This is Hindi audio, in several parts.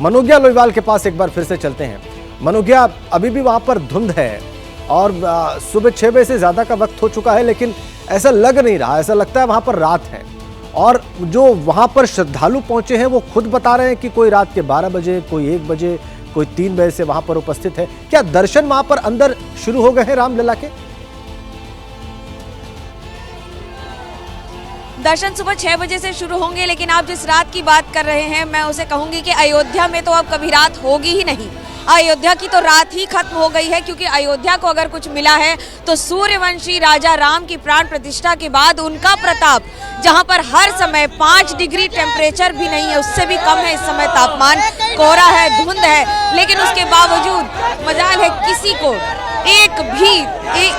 मनोज्ञा लोईवाल के पास एक बार फिर से चलते हैं। मनोज्ञा, अभी भी वहां पर धुंध है और सुबह 6 बजे से ज्यादा का वक्त हो चुका है, लेकिन ऐसा लग नहीं रहा, ऐसा लगता है वहां पर रात है। और जो वहां पर श्रद्धालु पहुंचे हैं वो खुद बता रहे हैं कि कोई रात के 12 बजे, कोई 1 बजे, कोई 3 बजे से वहां पर उपस्थित है। क्या दर्शन वहां पर अंदर शुरू हो गए हैं रामलला के? दर्शन सुबह 6 बजे से शुरू होंगे, लेकिन आप जिस रात की बात कर रहे हैं मैं उसे कहूंगी कि अयोध्या में तो अब कभी रात होगी ही नहीं। अयोध्या की तो रात ही खत्म हो गई है, क्योंकि अयोध्या को अगर कुछ मिला है तो सूर्यवंशी राजा राम की प्राण प्रतिष्ठा के बाद उनका प्रताप, जहां पर हर समय 5 डिग्री टेम्परेचर भी नहीं है, उससे भी कम है इस समय तापमान, कोहरा है, धुंध है, लेकिन उसके बावजूद मजाल है किसी को एक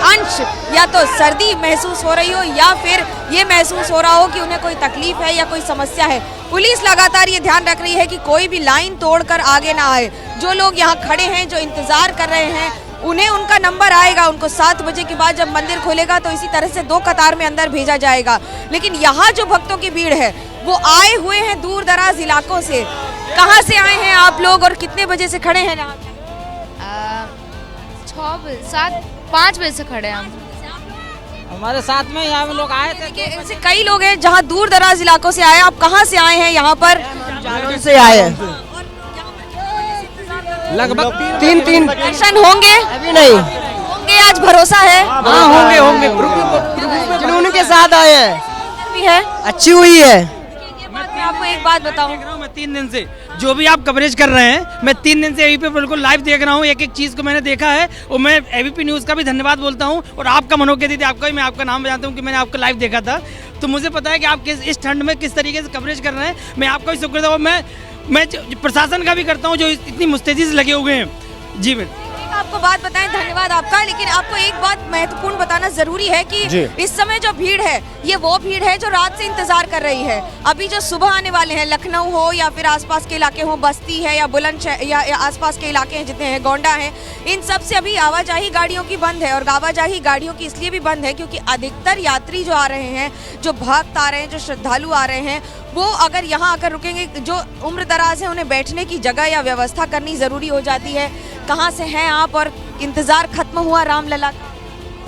अंश या तो सर्दी महसूस हो रही हो या फिर ये महसूस हो रहा हो कि उन्हें कोई तकलीफ है या कोई समस्या है। पुलिस लगातार ये ध्यान रख रही है कि कोई भी लाइन तोड़कर आगे ना आए। जो लोग यहाँ खड़े हैं, जो इंतजार कर रहे हैं, उन्हें उनका नंबर आएगा, उनको 7 बजे के बाद जब मंदिर खोलेगा तो इसी तरह से 2 कतार में अंदर भेजा जाएगा। लेकिन यहाँ जो भक्तों की भीड़ है वो आए हुए हैं दूर दराज इलाकों से। कहाँ से आए हैं आप लोग और कितने बजे से खड़े हैं यहाँ? 5 बजे से खड़े हैं हम। हमारे साथ में यहाँ में लोग आए थे। ऐसे कई लोग हैं जहाँ दूर दराज इलाकों से आए। आप कहाँ से आए हैं यहाँ पर? जालौन से आए हैं। लगभग 3 दर्शन होंगे? अभी नहीं होंगे, आज भरोसा है? हाँ होंगे। जुनून के साथ आए हैं। भी है, अच्छी हुई है। मैं आपको एक बात बताऊं, मैं 3 दिन से जो भी आप कवरेज कर रहे हैं, मैं 3 दिन से एबीपी बिल्कुल लाइव देख रहा हूँ। एक चीज़ को मैंने देखा है और मैं एबीपी न्यूज़ का भी धन्यवाद बोलता हूँ और आपका मनोज्ञा दीदी, आपका भी मैं आपका नाम जानता हूँ कि मैंने आपका लाइव देखा था, तो मुझे पता है कि आप इस ठंड में किस तरीके से कवरेज कर रहे हैं। मैं आपका भी शुक्रिया और मैं प्रशासन का भी करता हूँ जो इतनी मुस्तैदी से लगे हुए हैं। जी मैं आपको बात बताएं, धन्यवाद आपका। लेकिन आपको एक बात महत्वपूर्ण बताना जरूरी है कि इस समय जो भीड़ है ये वो भीड़ है जो रात से इंतजार कर रही है। अभी जो सुबह आने वाले हैं, लखनऊ हो या फिर आसपास के इलाके हो, बस्ती है या बुलंदशहर या आसपास के इलाके हैं जितने हैं, गोंडा है, इन सब से अभी आवाजाही गाड़ियों की बंद है। और आवाजाही गाड़ियों की इसलिए भी बंद है क्योंकि अधिकतर यात्री जो आ रहे हैं, जो भक्त आ रहे हैं, जो श्रद्धालु आ रहे हैं, वो अगर यहाँ आकर रुकेंगे, जो उम्र दराज है उन्हें बैठने की जगह या व्यवस्था करनी जरूरी हो जाती है। कहाँ से हैं आप और इंतजार खत्म हुआ रामलला का?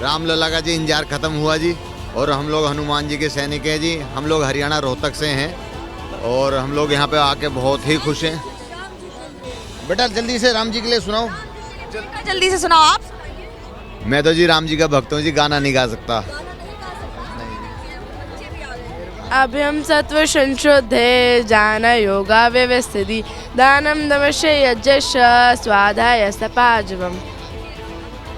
रामलला का जी इंतजार खत्म हुआ जी, और हम लोग हनुमान जी के सैनिक हैं जी। हम लोग हरियाणा रोहतक से हैं और हम लोग यहाँ पे आके बहुत ही खुश हैं। बेटा जल्दी से राम जी के लिए सुनाओ। जल्दी से सुनाओ आप। मैं तो जी राम जी का भक्त हूँ जी, गाना नहीं गा सकता। अभ्यम सत्व संशोधे ज्ञान योगा व्यवस्थिति दानम दमश्य यज्ञश स्वाध्याय सपाजवम।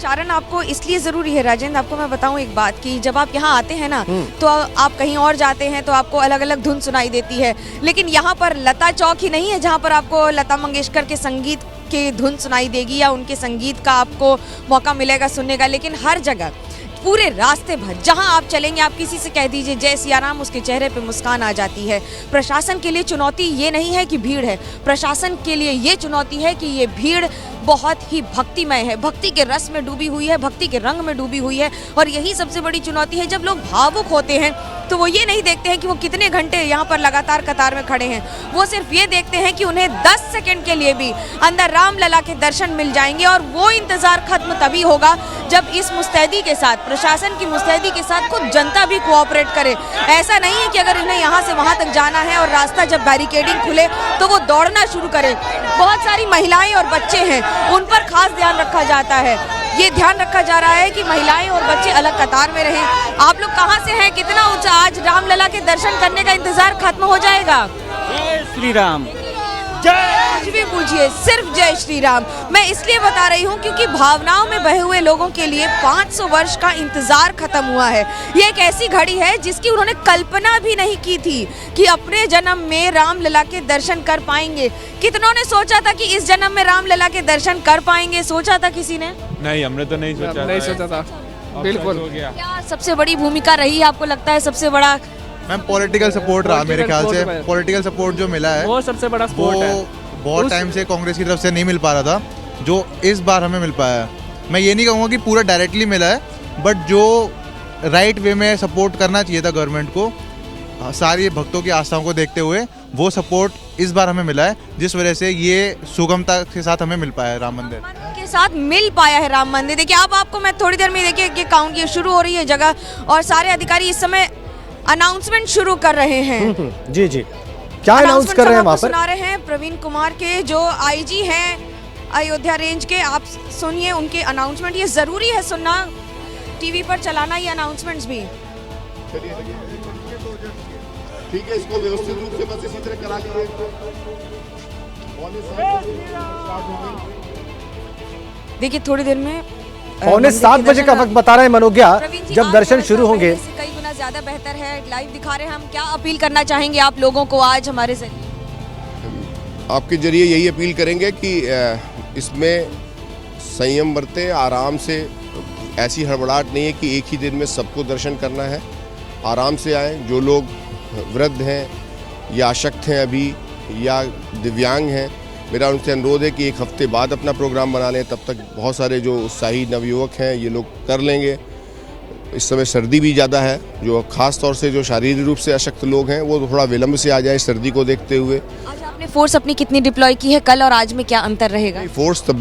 चारण आपको इसलिए जरूरी है राजेंद्र, आपको मैं बताऊं एक बात कि जब आप यहाँ आते हैं ना तो आप कहीं और जाते हैं तो आपको अलग अलग धुन सुनाई देती है, लेकिन यहाँ पर लता चौक ही नहीं है जहाँ पर आपको लता मंगेशकर के संगीत की धुन सुनाई देगी या उनके संगीत का आपको मौका मिलेगा सुनने का। लेकिन हर जगह पूरे रास्ते भर जहां आप चलेंगे, आप किसी से कह दीजिए जय सिया राम, उसके चेहरे पे मुस्कान आ जाती है। प्रशासन के लिए चुनौती ये नहीं है कि भीड़ है, प्रशासन के लिए ये चुनौती है कि ये भीड़ बहुत ही भक्तिमय है, भक्ति के रस में डूबी हुई है, भक्ति के रंग में डूबी हुई है। और यही सबसे बड़ी चुनौती है। जब लोग भावुक होते हैं तो वो ये नहीं देखते हैं कि वो कितने घंटे यहाँ पर लगातार कतार में खड़े हैं, वो सिर्फ ये देखते हैं कि उन्हें 10 सेकंड के लिए भी अंदर रामलला के दर्शन मिल जाएंगे। और वो इंतजार खत्म तभी होगा जब इस मुस्तैदी के साथ, प्रशासन की मुस्तैदी के साथ खुद जनता भी कोऑपरेट करे। ऐसा नहीं है कि अगर इन्हें यहाँ से वहाँ तक जाना है और रास्ता जब बैरिकेडिंग खुले तो वो दौड़ना शुरू करे। बहुत सारी महिलाएं और बच्चे हैं, उन पर खास ध्यान रखा जाता है। ये ध्यान रखा जा रहा है कि महिलाएं और बच्चे अलग कतार में रहें। आप लोग कहाँ से हैं, कितना उत्साह? आज रामलला के दर्शन करने का इंतजार खत्म हो जाएगा। जय श्री राम। कुछ भी पूछिए, सिर्फ जय श्री राम। मैं इसलिए बता रही हूँ क्योंकि भावनाओं में बहे हुए लोगों के लिए 500 वर्ष का इंतजार खत्म हुआ है। ये एक ऐसी घड़ी है जिसकी उन्होंने कल्पना भी नहीं की थी कि अपने जन्म में रामलला के दर्शन कर पाएंगे। कितनों ने सोचा था कि इस जन्म में रामलला के दर्शन कर पाएंगे? सोचा था किसी ने? नहीं, हमने तो नहीं सोचा था। बिल्कुल हो गया। क्या सबसे बड़ी भूमिका रही है आपको लगता है? सबसे बड़ा मैम पॉलिटिकल सपोर्ट रहा मेरे ख्याल से। पॉलिटिकल सपोर्ट जो मिला है वो सबसे बड़ा सपोर्ट है। बहुत टाइम से कांग्रेस की तरफ से नहीं मिल पा रहा था, जो इस बार हमें मिल पाया है। मैं ये नहीं कहूँगा कि पूरा डायरेक्टली मिला है, बट जो राइट वे में सपोर्ट करना चाहिए था गवर्नमेंट को, सारी भक्तों की आस्थाओं को देखते हुए वो सपोर्ट इस बार हमें मिला है, जिस वजह से ये सुगमता के साथ हमें मिल पाया है राम मंदिर के साथ मिल पाया है राम मंदिर। देखिए अब आपको मैं थोड़ी देर में देखिए कि काउंट की शुरू हो रही है जगह और सारे अधिकारी इस समय अनाउंसमेंट शुरू कर रहे हैं। जी जी, क्या अनाउंस कर रहे हैं वहाँ पर? सुना रहे हैं प्रवीण कुमार के जो आईजी हैं अयोध्या रेंज के, आप सुनिए उनके अनाउंसमेंट। ये जरूरी है सुनना, टीवी पर चलाना ये अनाउंसमेंट्स भी। ठीक है, इसको व्यवस्थित रूप से बस इसी तरह करा के देखिए थोड़ी देर में 6:45 बजे का वक्त बता रहे हैं मनोज्ञा, जब दर्शन शुरू होंगे। कई गुना ज्यादा बेहतर है, लाइव दिखा रहे हैं हम। क्या अपील करना चाहेंगे आप लोगों को आज हमारे जरिए? आपके जरिए यही अपील करेंगे कि इसमें संयम बरतें, आराम से, ऐसी हड़बड़ाहट नहीं है कि एक ही दिन में सबको दर्शन करना है। आराम से आएँ, जो लोग वृद्ध हैं या अशक्त हैं अभी या दिव्यांग हैं, मेरा उनसे अनुरोध है कि एक हफ्ते बाद अपना प्रोग्राम बना लें। तब तक बहुत सारे जो उत्साही नवयुवक हैं ये लोग कर लेंगे। इस समय सर्दी भी ज़्यादा है, जो ख़ास तौर से जो शारीरिक रूप से अशक्त लोग हैं वो थोड़ा विलम्ब से आ जाए सर्दी को देखते हुए। आज आपने फोर्स अपनी कितनी डिप्लॉय की है? कल और आज में क्या अंतर रहेगा? फोर्स तब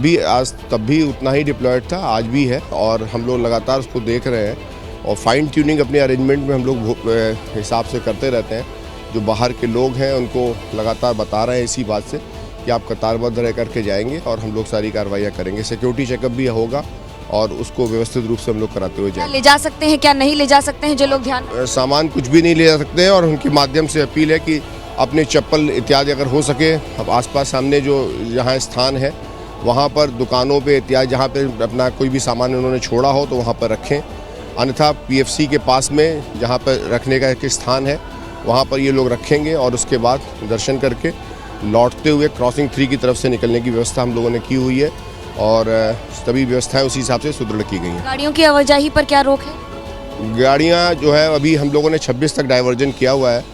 भी उतना ही डिप्लॉयड था, आज भी है, और हम लोग लगातार उसको देख रहे हैं और फाइन ट्यूनिंग अपने अरेंजमेंट में हम लोग हिसाब से करते रहते हैं। जो बाहर के लोग हैं उनको लगातार बता रहे हैं इसी बात से कि आप कतारबद्ध रह करके जाएंगे और हम लोग सारी कार्रवाइयाँ करेंगे। सिक्योरिटी चेकअप भी होगा और उसको व्यवस्थित रूप से हम लोग कराते हुए जाएंगे। ले जा सकते हैं, क्या नहीं ले जा सकते हैं जो लोग ध्यान? सामान कुछ भी नहीं ले जा सकते हैं और उनके माध्यम से अपील है कि अपने चप्पल इत्यादि अगर हो सके अब आसपास सामने जो जहाँ स्थान है वहाँ पर दुकानों पे इत्यादि जहाँ पे अपना कोई भी सामान उन्होंने छोड़ा हो तो वहाँ पर रखें। अन्यथा पीएफसी के पास में जहाँ पर रखने का एक स्थान है वहाँ पर ये लोग रखेंगे और उसके बाद दर्शन करके लौटते हुए क्रॉसिंग 3 की तरफ से निकलने की व्यवस्था हम लोगों ने की हुई है और सभी व्यवस्थाएं उसी हिसाब से सुदृढ़ की गई हैं। गाड़ियों की आवाजाही पर क्या रोक है? गाड़ियाँ जो है अभी हम लोगों ने 26 तक डाइवर्जन किया हुआ है,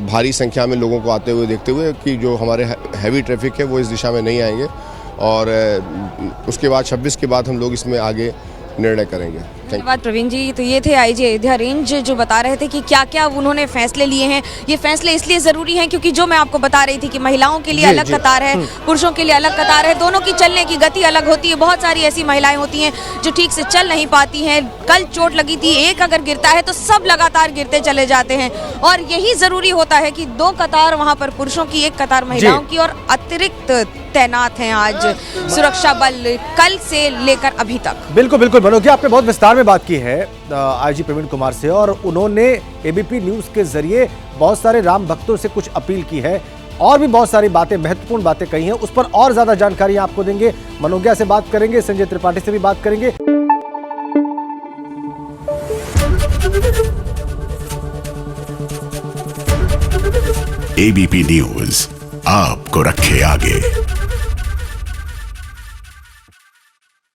भारी संख्या में लोगों को आते हुए देखते हुए कि जो हमारे हैवी ट्रैफिक है वो इस दिशा में नहीं आएंगे और उसके बाद 26 के बाद हम लोग इसमें आगे निर्णय करेंगे। धन्यवाद प्रवीण जी। तो ये थे आईजी अयोध्या रेंज जो बता रहे थे कि क्या क्या उन्होंने फैसले लिए हैं। ये फैसले इसलिए ज़रूरी हैं क्योंकि जो मैं आपको बता रही थी कि महिलाओं के लिए अलग कतार है, पुरुषों के लिए अलग कतार है, दोनों की चलने की गति अलग होती है। बहुत सारी ऐसी महिलाएं होती हैं जो ठीक से चल नहीं पाती हैं। कल चोट लगी थी, एक अगर गिरता है तो सब लगातार गिरते चले जाते हैं और यही ज़रूरी होता है कि 2 कतार वहाँ पर पुरुषों की, 1 कतार महिलाओं की और अतिरिक्त तैनात हैं आज सुरक्षा बल कल से लेकर अभी तक। बिल्कुल बिल्कुल मनोज्ञा, आपने बहुत विस्तार में बात की है आईजी प्रवीण कुमार से और उन्होंने एबीपी न्यूज के जरिए बहुत सारे राम भक्तों से कुछ अपील की है और भी बहुत सारी बातें, महत्वपूर्ण बातें कही हैं। उस पर और ज्यादा जानकारी आपको देंगे। मनोज्ञा से बात करेंगे, संजय त्रिपाठी से भी बात करेंगे। एबीपी न्यूज आपको रखे आगे।